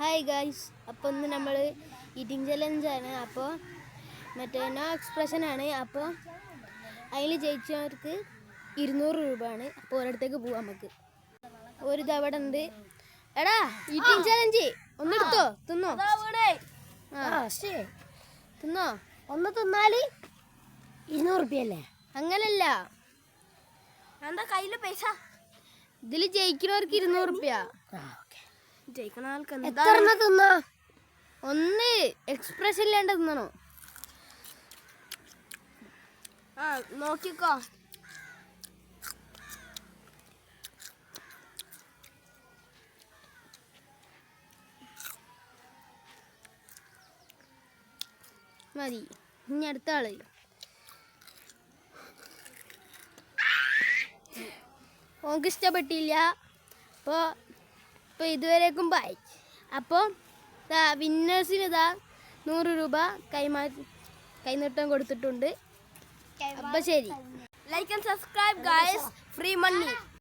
Hi guys, അപ്പോൾ ഇന്ന് നമ്മൾ ഈറ്റിംഗ് ചലഞ്ചാണ്. അപ്പോൾ മറ്റേ നോ എക്സ്പ്രഷനാണ്. അപ്പോൾ അതിൽ ജയിച്ചവർക്ക് 200 രൂപയാണ്. അപ്പോൾ ഒരിടത്തേക്ക് പോവാം. നമുക്ക് ഒരു തവണ ഉണ്ട്. എടാ, ഈറ്റിംഗ് ചലഞ്ച് ഒന്നെടുത്തോ, തിന്നോ. തിന്നോ, ഒന്ന് തിന്നാൽ 200 റുപ്യല്ലേ? അങ്ങനല്ല, എന്താ കയ്യിൽ പൈസ? ഇതിൽ ജയിക്കുന്നവർക്ക് 200 റുപ്യ. ജയിക്കണ ആൾക്ക് തിന്നാ ഒന്ന് എക്സ്പ്രഷൻ ഇല്ലാണ്ട് തിന്നണോ? നോക്കിക്കോ. മതി. ഇനി അടുത്ത ആള്. ഓക്ക് ഇഷ്ടപ്പെട്ടില്ല. അപ്പോൾ ഇതുവരേക്കും ബൈ. അപ്പോൾ വിന്നേഴ്സിന് 100 രൂപ കൈനീട്ടം കൊടുത്തിട്ടുണ്ട്. അപ്പോൾ ശരി. Like and subscribe guys, free money.